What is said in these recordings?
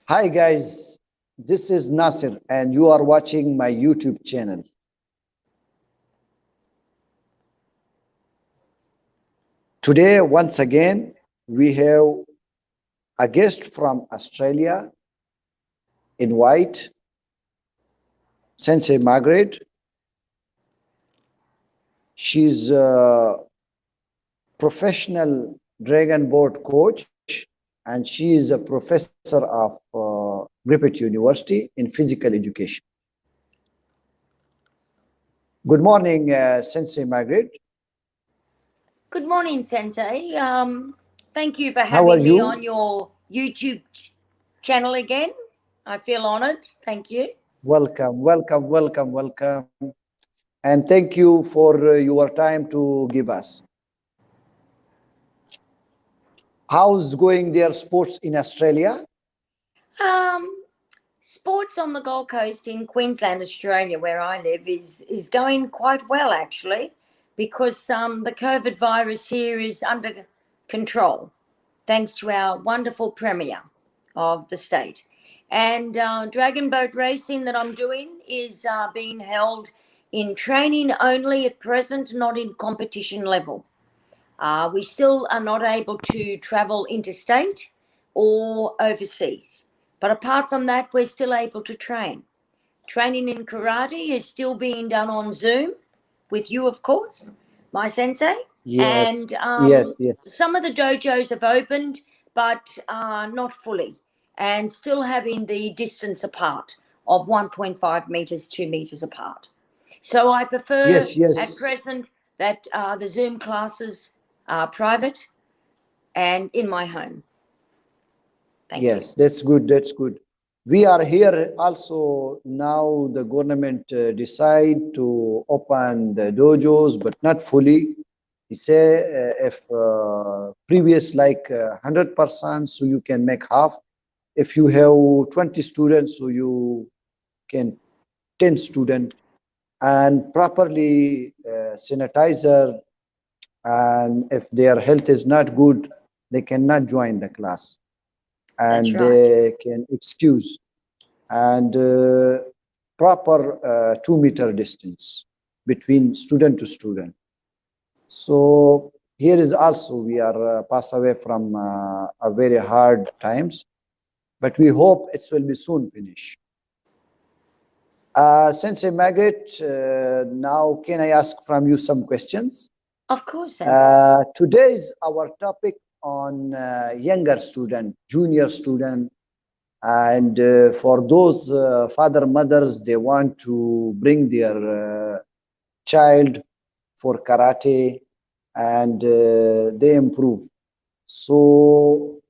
Hi guys, this is Nasir and you are watching my YouTube channel. Today, once again, we have a guest from Australia in white, Sensei Margaret. She's a professional dragon boat coach and she is a professor of Griffith University in physical education. Good morning, Sensei Margaret. Good morning, Sensei. Thank you for How are having me on you? your YouTube channel again. I feel honored. Thank you. Welcome, welcome, welcome, welcome. And thank you for your time to give us. How's going their sports in Australia? Um, Sports on the Gold Coast in Queensland, Australia, where I live, is going quite well actually, because the COVID virus here is under control, thanks to our wonderful premier of the state. And dragon boat racing that I'm doing is being held in training only at present, not in competition level. We still are not able to travel interstate or overseas. But apart from that, we're still able to train. Training in karate is still being done on Zoom with you, of course, my sensei. Yes, And yes, yes, some of the dojos have opened, but not fully, and still having the distance apart of 1.5 meters, 2 meters apart. So I prefer yes, at yes, present that the Zoom classes are private and in my home. Thank you. yes. That's good. That's good. We are here also now. The government decide to open the dojos, but not fully. He say if previous like 100%, so you can make half. If you have 20 students, so you can 10 student and properly sanitizer, and if their health is not good they cannot join the class That's and right. they can excuse and proper 2 meter distance between student to student. So here is also we are pass away from a very hard times, but we hope it will be soon finished. Sensei Margaret, now can I ask from you some questions? Of course, Sensei. Today is our topic on younger student, junior student, and for those father mothers, they want to bring their child for karate and they improve. So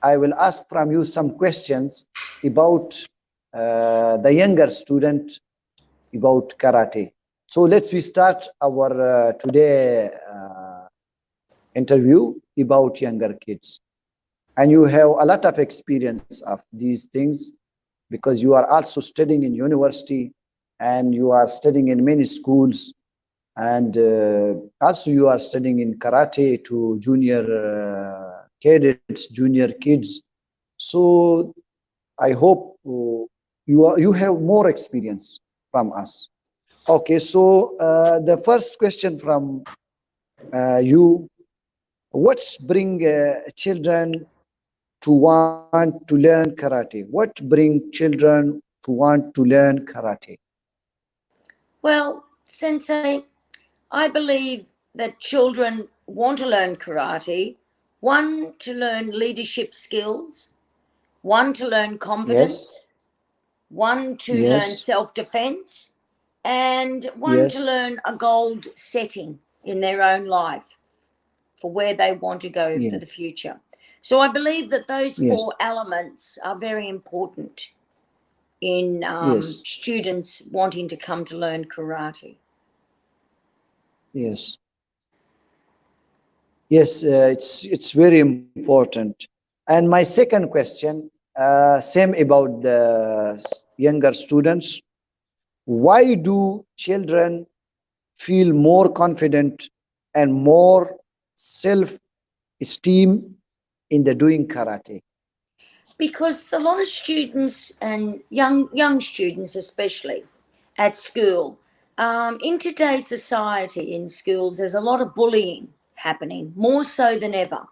I will ask from you some questions about the younger student about karate. So let's we start our today interview about younger kids. And you have a lot of experience of these things because you are also studying in university and you are studying in many schools and also you are studying in karate to junior cadets, junior kids. So I hope you have more experience from us. Okay, so the first question from you: what's bring children to want to learn karate? What bring children to want to learn karate? Well, Sensei, I believe that children want to learn karate, one to learn leadership skills, one to learn Yes, confidence, one to learn yes, self defense, and one to yes, learn a gold setting in their own life for where they want to go for yes, the future. So I believe that those yes, four elements are very important in yes, students wanting to come to learn karate. yes, yes. It's very important. And my second question, same about the younger students. Why do children feel more confident and more self-esteem in the doing karate? Because a lot of students and young students especially at school, in today's society in schools, there's a lot of bullying happening, more so than ever.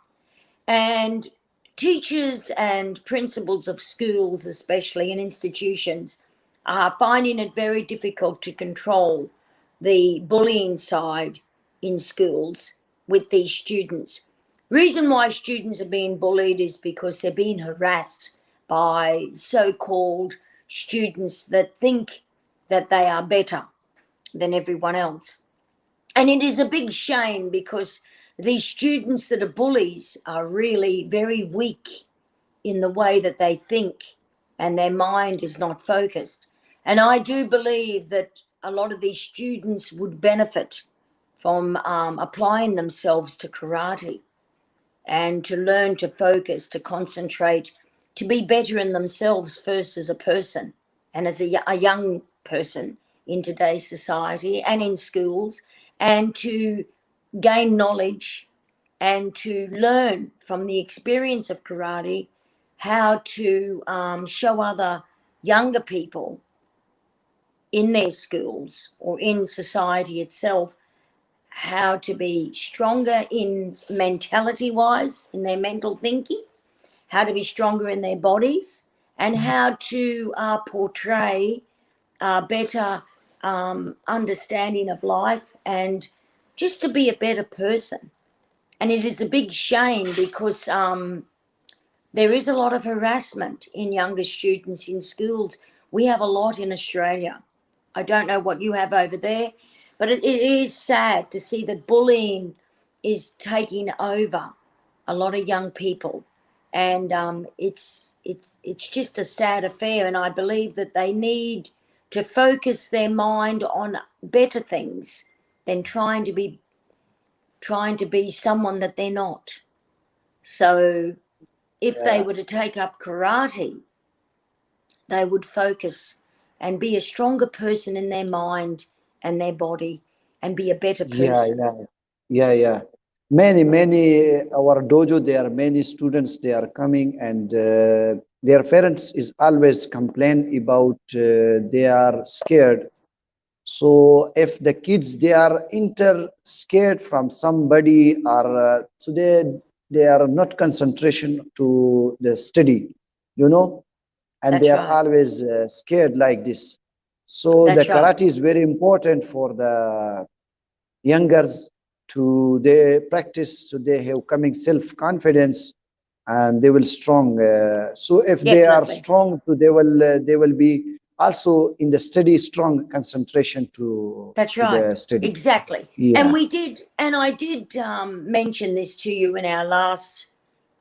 And teachers and principals of schools, especially in institutions, are finding it very difficult to control the bullying side in schools with these students. Reason why students are being bullied is because they're being harassed by so-called students that think that they are better than everyone else. And it is a big shame because these students that are bullies are really very weak in the way that they think, and their mind is not focused. And I do believe that a lot of these students would benefit from applying themselves to karate and to learn to focus, to concentrate, to be better in themselves first as a person and as a young person in today's society and in schools, and to gain knowledge and to learn from the experience of karate how to show other younger people in their schools or in society itself how to be stronger in mentality wise, in their mental thinking, how to be stronger in their bodies, and how to portray a better understanding of life and just to be a better person. And it is a big shame because there is a lot of harassment in younger students in schools. We have a lot in Australia. I don't know what you have over there, but it is sad to see that bullying is taking over a lot of young people, and it's just a sad affair. And I believe that they need to focus their mind on better things than trying to be someone that they're not. So if they Yeah, were to take up karate, they would focus and be a stronger person in their mind and their body and be a better yeah, person. yeah, yeah. Many, our dojo, there are many students, they are coming and their parents is always complain about they are scared. So if the kids, they are inter scared from somebody or so they are not concentration to the study, you know, and they That's are right. always scared like this. So the That's right. karate is very important for the youngers to they practice so they have coming self confidence and they will strong so if they are Definitely. strong so they will be also in the study strong concentration That's to right. the study. Exactly. And Yeah. I did mention this to you in our last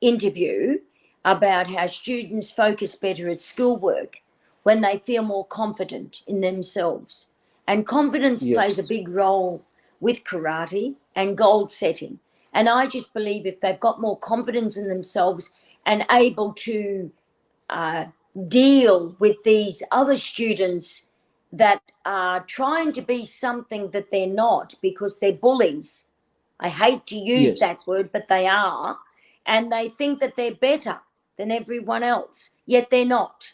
interview about how students focus better at schoolwork when they feel more confident in themselves. And confidence plays a Yes. big role with karate and goal setting. And I just believe if they've got more confidence in themselves and able to uh, deal with these other students that are trying to be something that they're not because they're bullies. I hate to use Yes. that word, but they are. And they think that they're better than everyone else, yet they're not.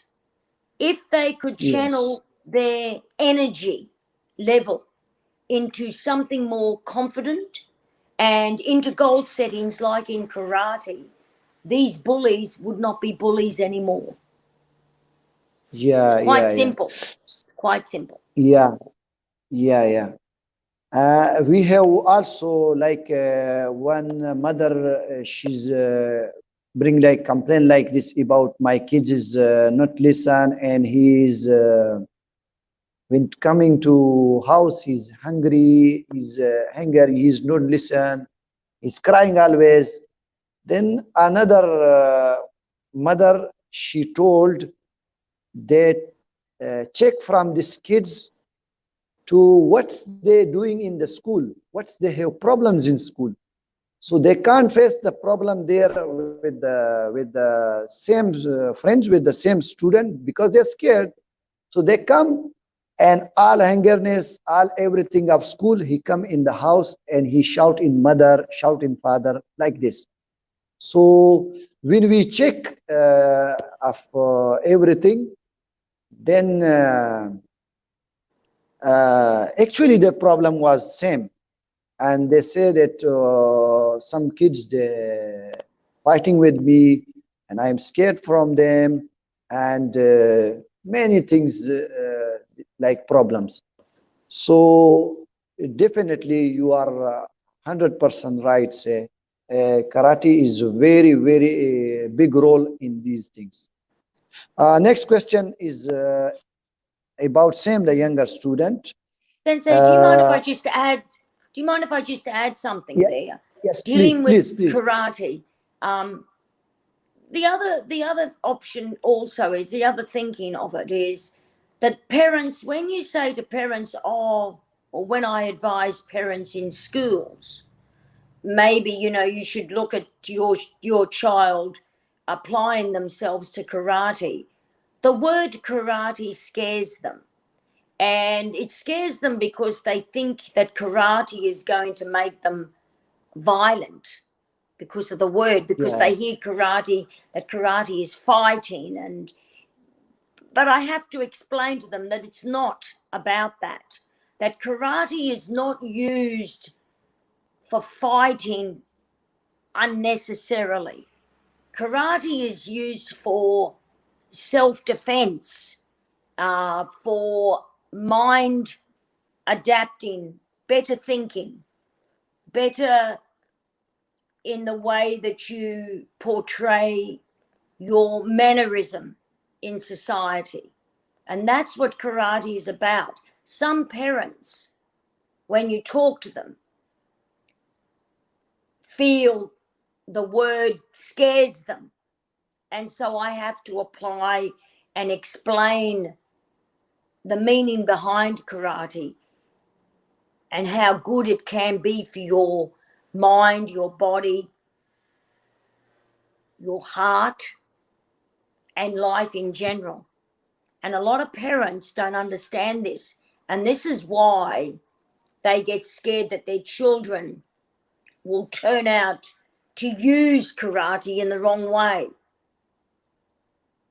If they could Yes. channel their energy level into something more confident and into goal settings like in karate, these bullies would not be bullies anymore. It's Yeah, quite yeah, yeah. simple. It's quite simple. Yeah, yeah, yeah. We have also like one mother, she's bring like complaint like this about my kids is not listen and he's when coming to house he's hungry, he's hunger, he's not listen, he's crying always. Then another mother, she told that check from these kids to what's they doing in the school, what's they have problems in school. So they can't face the problem there with the same friends with the same student because they're scared. So they come and all hungerness, all everything of school, he come in the house and he shout in mother, shout in father like this. So when we check of everything, then actually the problem was same. And they say that some kids they fighting with me, and I'm scared from them, and many things like problems. So definitely you are 100% right. Say karate is a very very big role in these things. Next question is about same the younger student. Sensei, Uh, do you mind if I just add something yeah, there? yes, please, Dealing with please, please. karate, um, the other option also is, the other thinking of it is that parents, when you say to parents, oh, or when I advise parents in schools, maybe you should look at your child applying themselves to karate. The word karate scares them, and it scares them because they think that karate is going to make them violent, because of the word, because Yeah, they hear karate, that karate is fighting. And but I have to explain to them that it's not about that, that karate is not used for fighting unnecessarily. Karate is used for self-defense, for mind adapting, better thinking, better in the way that you portray your mannerism in society. And that's what karate is about. Some parents, when you talk to them, feel the word scares them. And so I have to apply and explain the meaning behind karate and how good it can be for your mind, your body, your heart, and life in general. And a lot of parents don't understand this. And this is why they get scared that their children will turn out to use karate in the wrong way.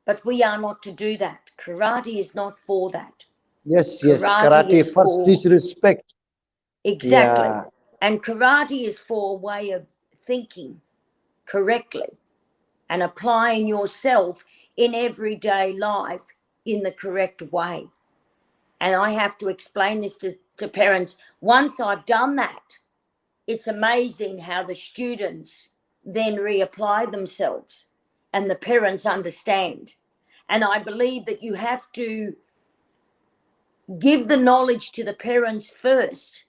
But we are not to do that. Karate is not for that. yes, yes. Karate Karate is first for, teach respect. exactly. Yeah, And karate is for a way of thinking correctly and applying yourself in everyday life in the correct way. And I have to explain this to parents. Once I've done that, it's amazing how the students then reapply themselves and the parents understand. And I believe that you have to give the knowledge to the parents first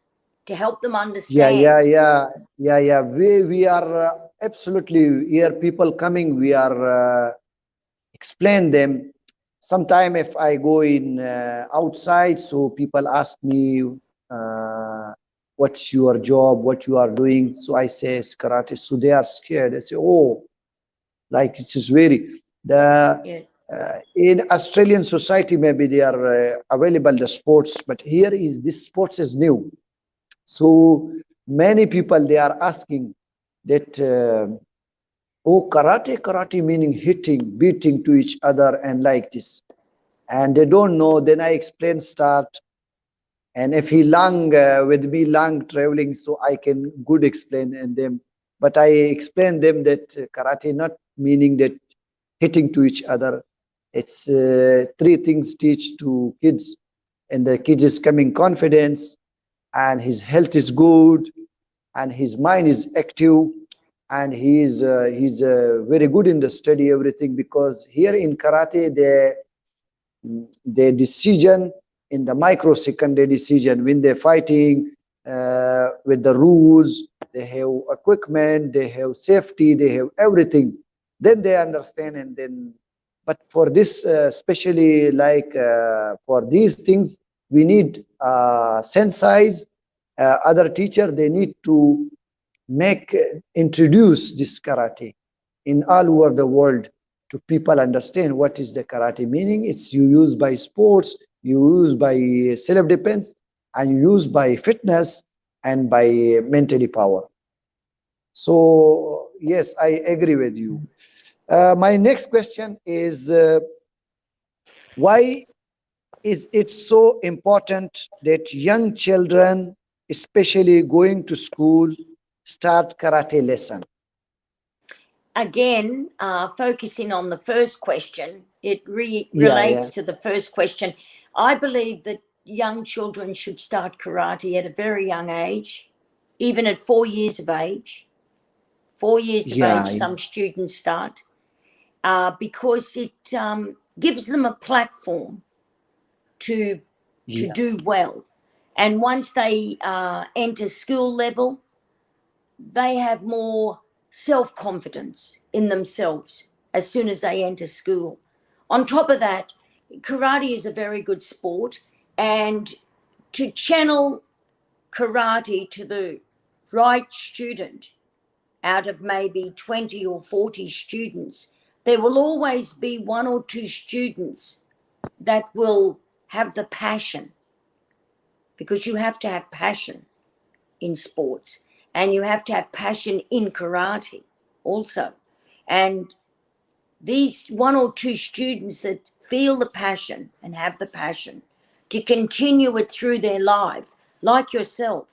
to help them yeah, yeah, understand. yeah, yeah, yeah. We are absolutely here. People coming, we are explain them. Sometime if I go in outside, so people ask me, uh, "What's your job? What you are doing?" So I say it's karate. So they are scared. They say, "Oh, like it is very the." Yes. In Australian society, maybe they are available the sports, but here is this sports is new. So many people they are asking that oh karate meaning hitting, beating to each other and like this, and they don't know. Then I explain start, and if he long with me long traveling, so I can good explain and them. But I explain them that karate not meaning that hitting to each other. It's three things teach to kids, and the kids is coming confidence, and his health is good, and his mind is active, and he's very good in the study everything, because here in karate the decision in the microsecond, the decision when they're fighting with the rules, they have equipment, they have safety, they have everything, then they understand. And then but for this especially like for these things we need senseis, other teacher, they need to make introduce this karate in all over the world to people understand what is the karate meaning. It's you use by sports, you use by self-defense, and you use by fitness and by mentally power. So yes, I agree with you. My next question is, why is it so important that young children, especially going to school, start karate lesson? Again, focusing on the first question, it Yeah, yeah, relates to the first question. I believe that young children should start karate at a very young age, even at 4 years of age. 4 years of yeah, age, some students start, because it gives them a platform to yeah. do well. And once they enter school level, they have more self confidence in themselves as soon as they enter school. On top of that, karate is a very good sport, and to channel karate to the right student out of maybe 20 or 40 students, there will always be one or two students that will have the passion, because you have to have passion in sports, and you have to have passion in karate also. And these one or two students that feel the passion and have the passion to continue it through their life, like yourself,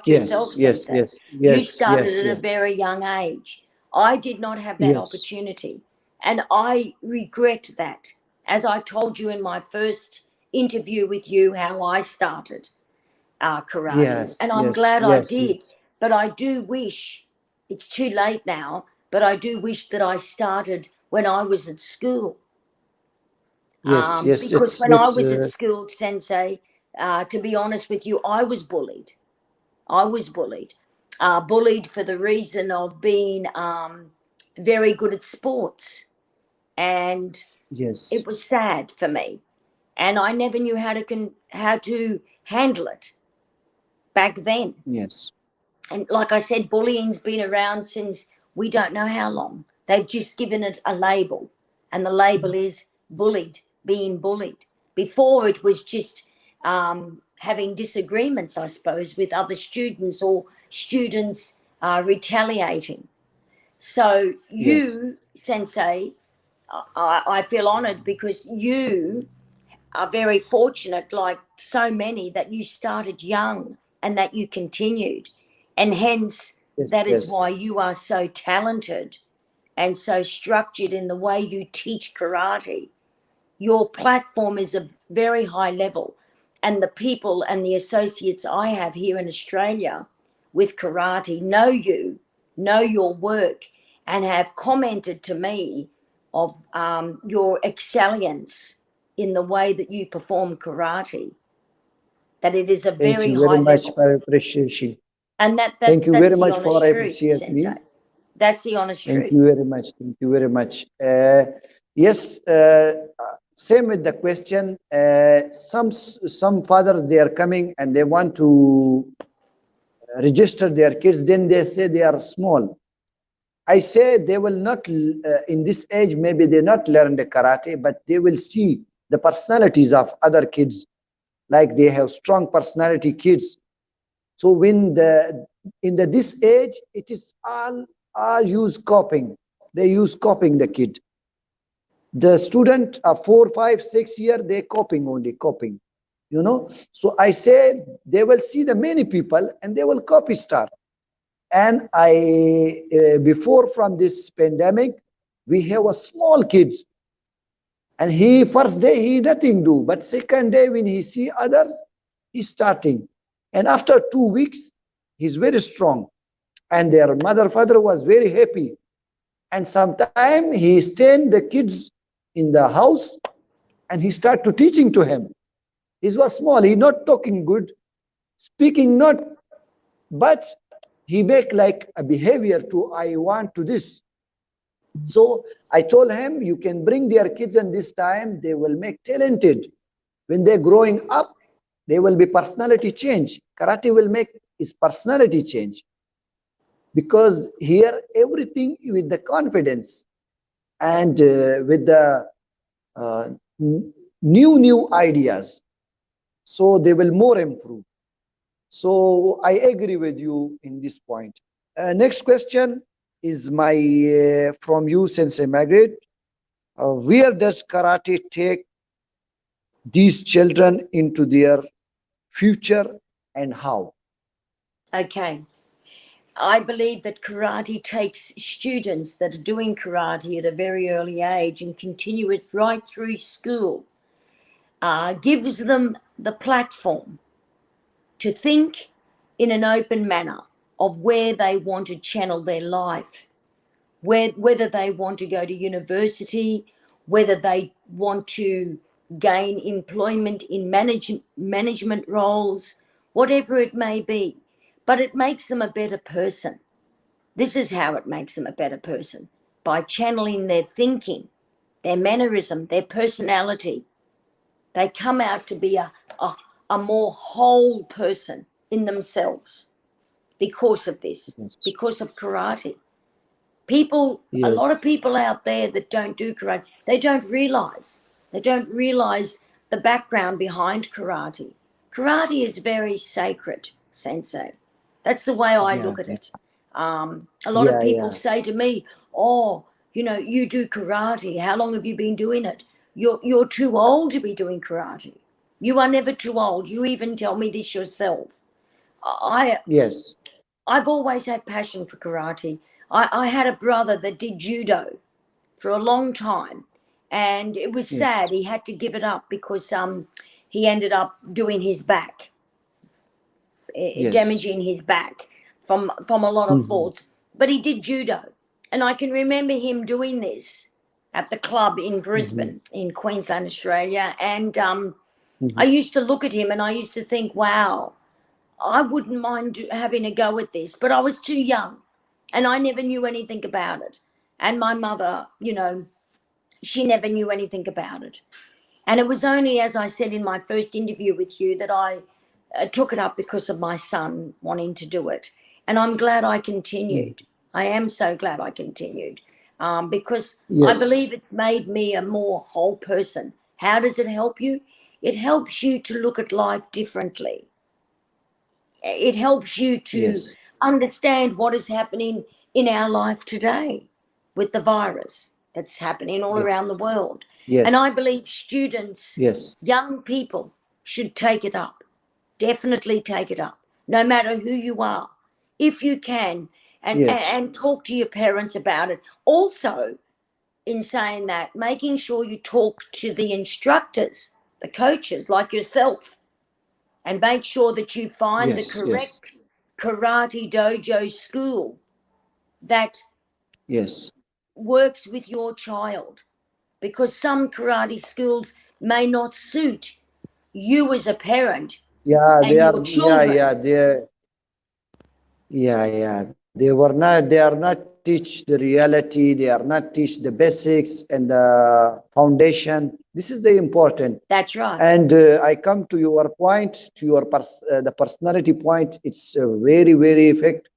Yes, yes, Sensei, yes, you yes, started yes, at a yes, very young age. I did not have that yes, opportunity, and I regret that. As I told you in my first interview with you, how I started karate, yes, and I'm yes, glad I yes, did. yes, But I do wish, it's too late now, but I do wish that I started when I was at school. yes, yes. Because when I It's was at school, Sensei, to be honest with you, I was bullied. I was bullied. Bullied for the reason of being very good at sports. And it yes, was sad for me. And I never knew how to handle it back then. yes, And like I said, bullying's been around since we don't know how long. They've just given it a label, and the label is bullied, being bullied. Before it was just having disagreements, I suppose, with other students, or students retaliating. So yes. you, Sensei, I feel honoured, because you are very fortunate, like so many, that you started young and that you continued. And hence, Yes, that is yes. why you are so talented and so structured in the way you teach karate. Your platform is a very high level. And the people and the associates I have here in Australia with karate know you, know your work, and have commented to me of your excellence in the way that you perform karate, that it is a Thank very you very high much level. for appreciation. And Thank you that's very the much honest for truth, appreciate Sensei. me. That's the honest Thank truth. you very much. Thank you very much. Yes, same with the question. Some fathers, they are coming and they want to register their kids. Then they say they are small. I say they will not in this age. Maybe they not learn the karate, but they will see the personalities of other kids. Like they have strong personality kids. So when the in the this age, it is all use copying. They use copying the kid. The student of 4, 5, 6 year, they copying only copying. So I say they will see the many people and they will copy start. And I before from this pandemic, we have a small kids, and he first day he nothing do, but second day when he see others, he's starting. And after 2 weeks, he's very strong. And their mother, father was very happy. And sometime he stayed the kids in the house and he start to teaching to him. He was small, he not talking good, speaking not, but he make like a behavior to I want to this. So I told him, you can bring their kids, and this time they will make talented. When they're growing up, they will be personality change. Karate will make his personality change, because here everything with the confidence and with the uh, new ideas, so they will more improve. So I agree with you in this point. Next question is my from you, Sensei Margaret. Where does karate take these children into their future and how? Okay. I believe that karate takes students that are doing karate at a very early age and continue it right through school, gives them the platform to think in an open manner of where they want to channel their life, whether they want to go to university, whether they want to gain employment in management roles, whatever it may be. But it makes them a better person. This is how it makes them a better person, by channeling their thinking, their mannerism, their personality. They come out to be a more whole person in themselves because of this, Yes. because of karate. People, a Yes. lot of people out there that don't do karate, they don't realize the background behind karate. Karate is very sacred, sensei. That's the way I Yeah. look at it. A lot of Yeah. people Yeah. say to me, oh, you do karate, how long have you been doing it? You're too old to be doing karate. You are never too old. You even tell me this yourself. I Yes. I've always had passion for karate. I had a brother that did judo for a long time, and it was Yes. sad. He had to give it up because he ended up doing his back, Yes. damaging his back from a lot of Mhm. falls. But he did judo, and I can remember him doing this at the club in Mhm. Brisbane, in Queensland, Australia. And I Mhm. used to look at him and I used to think, wow, I wouldn't mind having a go at this, but I was too young and I never knew anything about it. And my mother, she never knew anything about it. And it was only, as I said in my first interview with you, that I took it up because of my son wanting to do it. And I'm glad I Mhm. continued. I am so glad I continued, because I believe Yes. it's made me a more whole person. How does it help you? It helps you to look at life differently. It helps you to Yes. understand what is happening in our life today with the virus that's happening all Yes. around the world. And I Yes. believe students, Yes. young people, should take it up. Definitely take it up, no matter who you are, if you can, Yes. and talk to your parents about it. Also, in saying that, making sure you talk to the instructors, the coaches like yourself, and make sure that you find the Yes. Yes. correct karate dojo school that Yes. works with your child, because some karate schools may not suit you as a parent Yeah, they and are. your Yeah, children. yeah. Yeah. They are not teach the reality. They are not teach the basics and the foundation. This is the important. That's right. And I come to your point, to your the personality point. It's very, very effect.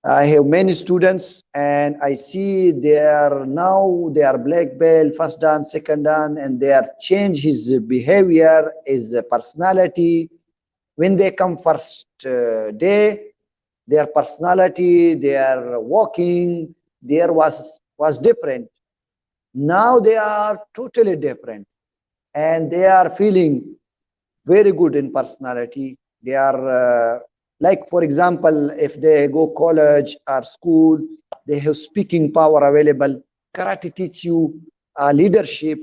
I have many students, and I see they are black belt, first dan, second dan, and they are change his behavior, his personality. When they come first day, their personality, their walking, there was different. Now they are totally different, and they are feeling very good in personality. They are like, for example, if they go college or school, they have speaking power available. Karate teach you leadership,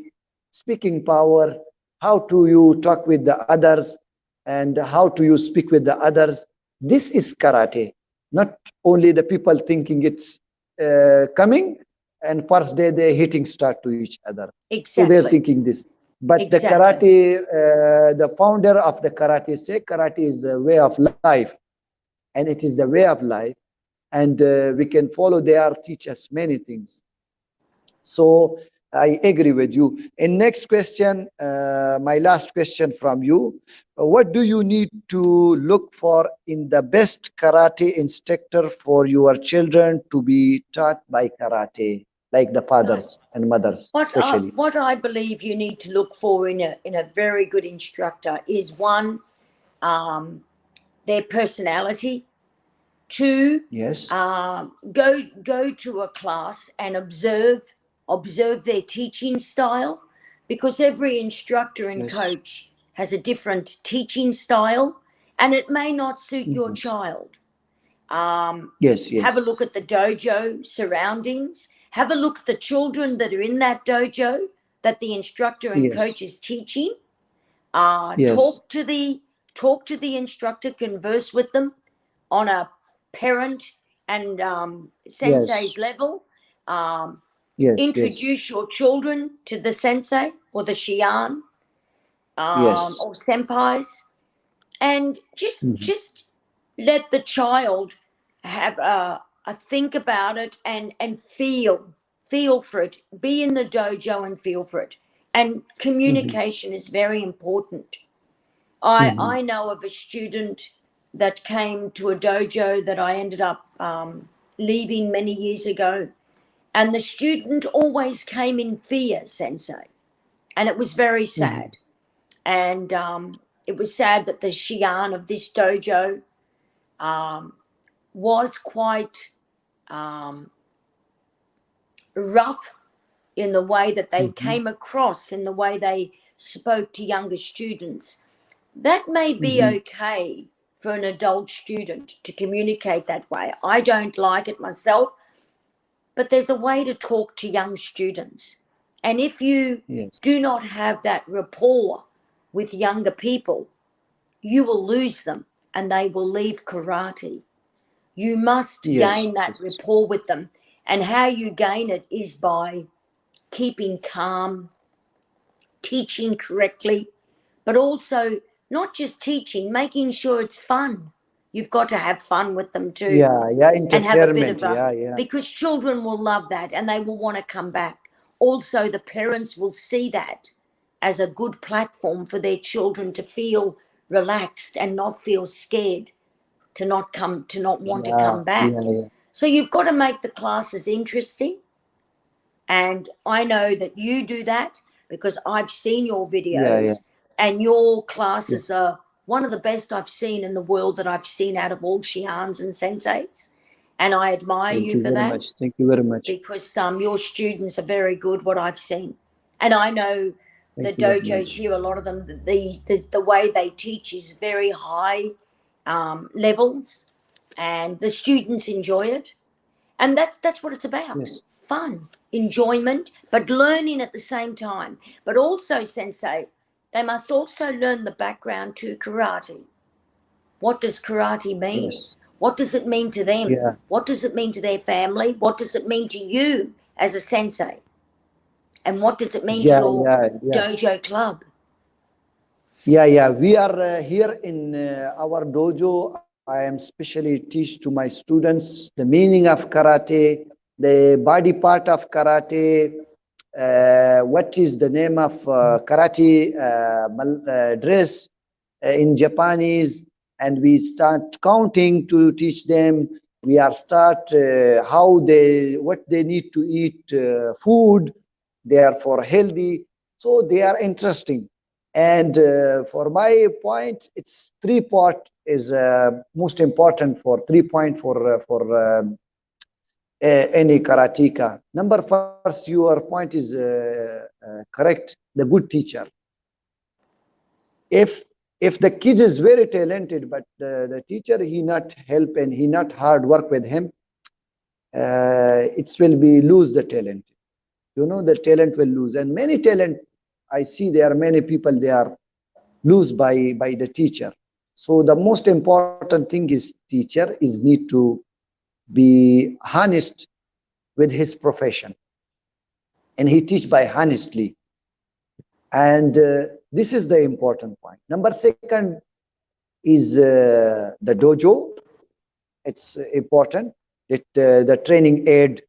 speaking power, how to you talk with the others, and how to you speak with the others. This is karate, not only the people thinking it's coming and first day they hitting start to each other. So they're Exactly. thinking this. But the Exactly. karate, the founder of the karate say karate is the way of life, and it is the way of life, and we can follow. They are teach us many things. So I agree with you. And next question, my last question from you. What do you need to look for in the best karate instructor for your children to be taught by karate, like the Uh, fathers and mothers, especially? what I believe you need to look for in a very good instructor is one, their personality, to Yes. go to a class and observe their teaching style, because every instructor and Yes. coach has a different teaching style, and it may not suit your Yes. child. Yes. Have a look Yes. at the dojo surroundings. Have a look at the children that are in that dojo that the instructor and Yes. coach is teaching. Yes. Talk to the instructor, converse with them on a parent and sensei's Yes. level. Um, Yes. Yes. Introduce your children to the sensei or the shian, Yes. or senpais, and Mhm. just let the child have a think about it, and feel for it. Be in the dojo and feel for it. And Mhm. communication is very important. Mhm. I know of a student that came to a dojo that I ended up leaving many years ago, and the student always came in fear, sensei, and it was very Mhm. sad. And it was sad that the shian of this dojo um, was quite um, rough in the way that they Mhm. came across, in the way they spoke to younger students. That may be Mhm. okay for an adult student to communicate that way. I don't like it myself, but there's a way to talk to young students. And if you Yes. do not have that rapport with younger people, you will lose them and they will leave karate. You must Yes. gain that Yes. rapport with them. And how you gain it is by keeping calm, teaching correctly, but also not just teaching, making sure it's fun. You've got to have fun with them too, Yeah. Yeah. and have a bit Entertainment. of a, Yeah. Yeah. because children will love that and they will want to come back. Also, the parents will see that as a good platform for their children to feel relaxed and not feel scared, to not want to Yeah. come back. Yeah. Yeah. So you've got to make the classes interesting, and I know that you do that because I've seen your Yeah. Yeah. videos, and your Yeah. classes are one of the best I've seen in the world, that I've seen out of all shians and senseis. And I admire Thank you you for very that, much. Thank you very much. because your students are very good, what I've seen. And I know Thank the you very dojos much. here, a lot of them, the way they teach is very high levels, and the students enjoy it. And that's what it's about: Yes. fun, enjoyment, but learning at the same time. But also, sensei, they must also learn the background to karate. What does karate mean? Yes. What does it mean to them? Yeah. What does it mean to their family? What does it mean to you as a sensei? And what does it mean to Yeah. your Yeah. Yeah. dojo club? Yeah. Yeah. We are here in our dojo. I am specially teach to my students the meaning of karate, the body part of karate, what is the name of karate dress in Japanese, and we start counting to teach them. We are start how they what they need to eat food. They are for healthy, so they are interesting. And for my point, it's three part is most important for 3 point for any karateka. Number first, your point is correct. The good teacher. If the kid is very talented, but the teacher he not help and he not hard work with him, it will be lose the talent. You know, the talent will lose, and many talent I see there are many people they are lose by the teacher. So the most important thing is teacher is need to be honest with his profession, and he teach by honestly. And this is the important point. Number second is the dojo. It's important that the training aid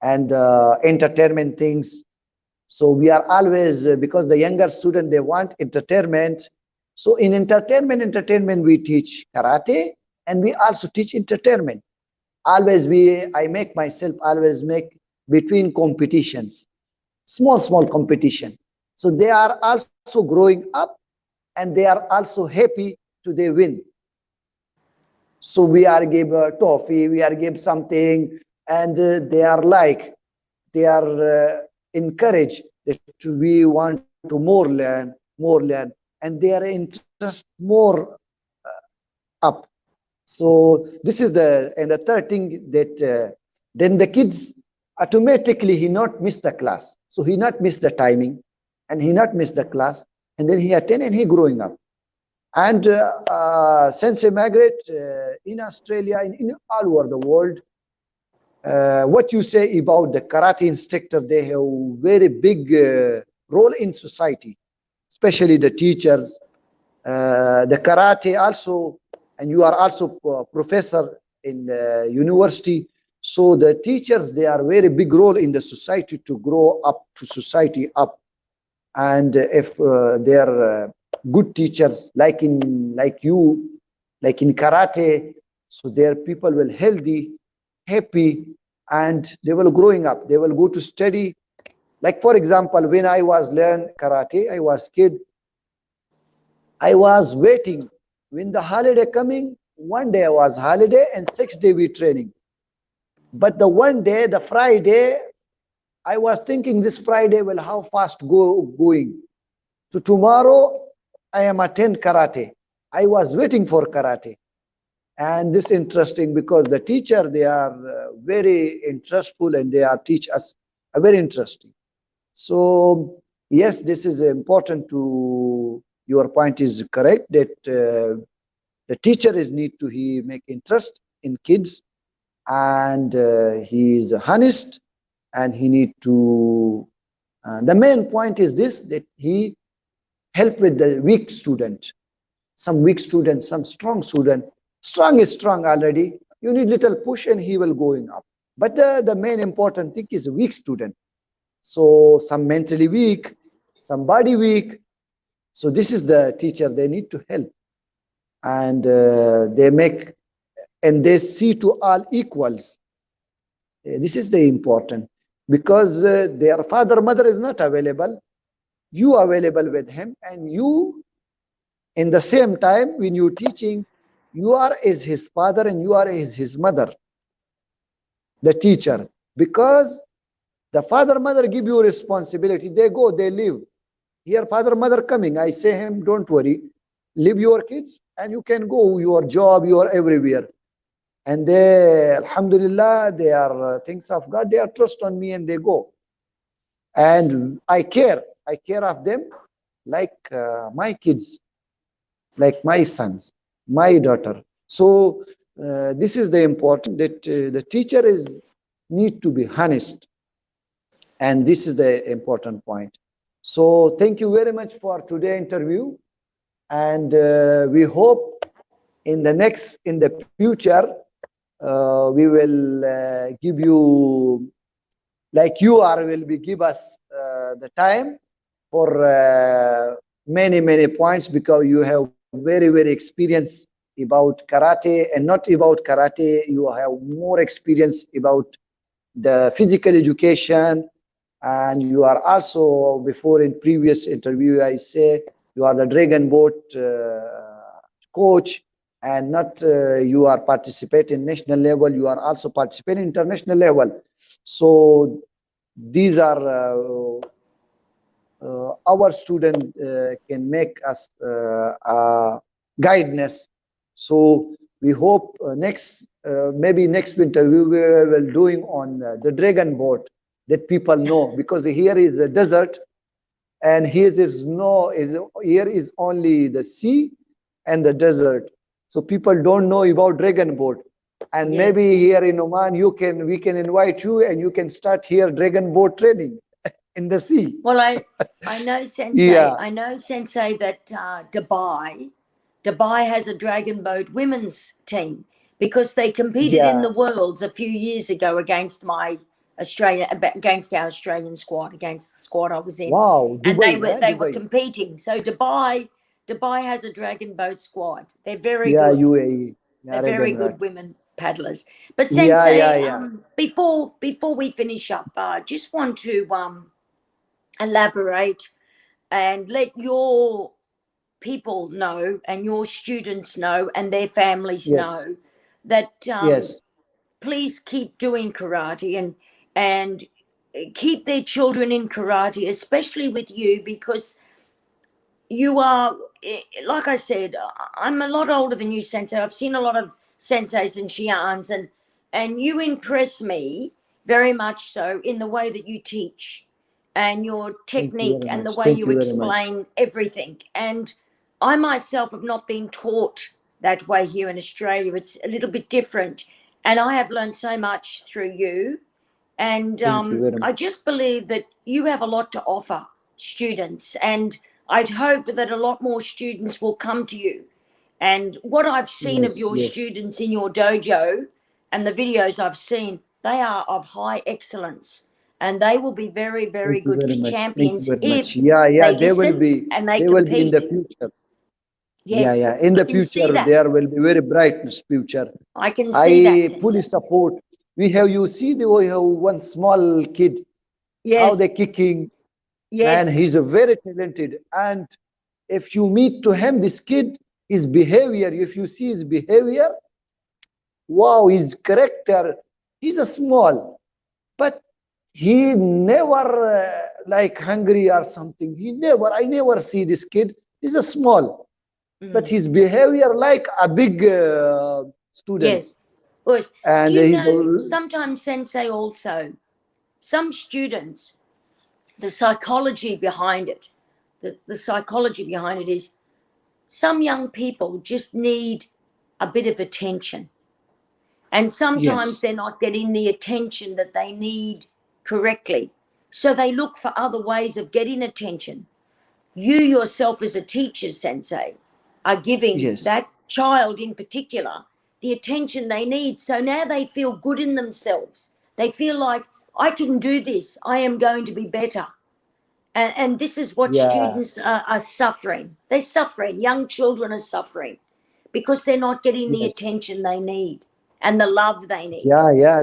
and entertainment things. So we are always because the younger student they want entertainment. So in entertainment we teach karate and we also teach entertainment. Always I make myself always make between competitions, small competition. So they are also growing up and they are also happy to they win. So we are give toffee, we are give something, and they are encouraged that we want to more learn, and their interest more up. So this is the third thing that then the kids automatically he not miss the class. So he not miss the timing, and he not miss the class, and then he attend and he growing up. And Sensei Margaret, in Australia, in all over the world, what you say about the karate instructor, they have very big role in society, especially the teachers, the karate also, and you are also a professor in the university. So the teachers, they are very big role in the society to grow up to society up. And if they are good teachers, like you, like in karate, so their people will healthy, happy, and they will growing up. They will go to study. Like for example, when I was learn karate, I was kid. I was waiting when the holiday coming. One day was holiday and 6 day we training. But the one day, the Friday, I was thinking this Friday will how fast going. So tomorrow I am attend karate. I was waiting for karate. And this interesting because the teacher, they are very interestful and they are teach us very interesting. So yes, this is important to your point is correct that the teacher is need to he make interest in kids, and he is honest, and he need to the main point is this that he help with the weak student, some weak student, some strong student. Strong is strong already, you need little push and he will going up. But the main important thing is weak student. So some mentally weak, some body weak. So this is the teacher, they need to help. And they make, and they see to all equals. This is the important, because their father mother is not available, you available with him, and you in the same time when you teaching, you are as his father and you are as his mother, the teacher. Because the father mother give you responsibility, they go, they live. Here father mother coming, I say him, don't worry, leave your kids and you can go your job, you are everywhere. And they, alhamdulillah, they are things of God, they are trust on me and they go. And I care of them like my kids, like my sons, my daughter. So this is the important that the teacher is need to be honest, and this is the important point. So thank you very much for today interview, and we hope in the future we will give you, like you are will be give us the time for many points, because you have very experience about karate, and not about karate, you have more experience about the physical education. And you are also, before in previous interview I say you are the dragon boat coach, and not you are participating national level, you are also participating international level. So these are our student can make us guidance. So we hope next maybe next winter we will doing on the dragon boat, that people know, because here is a desert and here is no is here is only the sea and the desert. So people don't know about dragon boat. And Yes. maybe here in Oman we can invite you and you can start here dragon boat training in the sea. Well, I know, Sensei. Yeah, I know, Sensei, that Dubai has a dragon boat women's team, because they competed in yeah. the Worlds a few years ago against against our Australian squad, against the squad I was in, Wow, and Dubai, eh? they were Dubai. competing. So Dubai has a dragon boat squad. They're very Yeah, good. UAE, They're Arab very Emirate. good women paddlers. But Yeah, yeah, Sensei, yeah. before we finish up, just want to elaborate and let your people know and your students know and their families Yes. know that Yes. please keep doing karate and keep their children in karate, especially with you, because you are, like I said, I'm a lot older than you, sensei. I've seen a lot of senseis and shians, and you impress me very much so in the way that you teach and your Thank you technique very and the much. way Thank you you very much. explain everything. And I myself have not been taught that way here in Australia. It's a little bit different, and I have learned so much through you. And Thank you very I much. just believe that you have a lot to offer students, and I'd hope that a lot more students will come to you. And what I've seen of Yes, your yes. students in your dojo and the videos I've seen, they are of high excellence, and they will be very, Thank very you good very much. Thank you champions very much. if Yeah, yeah. they listen and they They will be in the compete. future. Yeah, Yes, yeah. In I the can see future, that. there will be very brightness future. I can see that, I fully Sensei. support. We have, you see, we have one small kid, how they Yes, kicking, man. yes. He's a very talented. And if you meet to him, this kid, his behavior, if you see his behavior, wow, his character, he's a small, but he never like hungry or something. He never, I never see this kid. He's a small, but Mm. his behavior like a big Yes. students. Was, do And you he's know, sometimes, Sensei, also, some students, the psychology behind it, the psychology behind it is some young people just need a bit of attention. And sometimes yes, they're not getting the attention that they need correctly. So they look for other ways of getting attention. You yourself, as a teacher, Sensei, are giving yes, that child in particular the attention they need. So now they feel good in themselves. They feel like, I can do this, I am going to be better. And this is what yeah, students are suffering. They're suffering. Young children are suffering because they're not getting the yes. attention they need and the love they need. Yeah, yeah,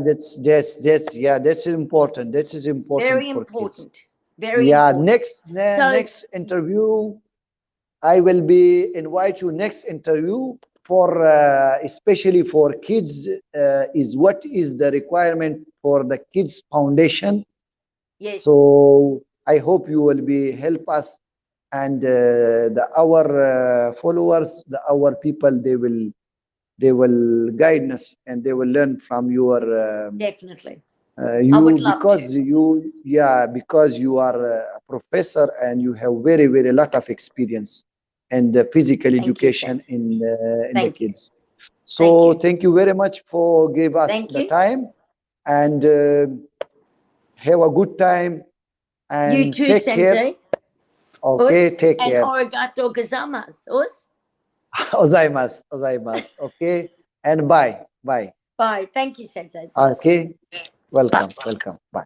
yeah, that's important. That is important Very for kids. important. Very Yeah, important. So, next interview, I will be invite you next interview for especially for kids is what is the requirement for the kids foundation. yes, So I hope you will be help us and the our followers, our people, they will guide us and they will learn from your definitely. I would you love to. because you yeah because you are a professor and you have very lot of experience and the physical Thank you, education Sensei. in the Thank you. kids. Thank So you. thank you very much for give us Thank the you. time and have a good time You and too, take care. Sensei. Okay, Us take and care. Origato gozaimasu. Us. Ozaimasu, ozaimasu. Okay, and bye, bye. Bye. Thank you, Sensei. Bye. Okay, Bye. welcome, welcome. Bye.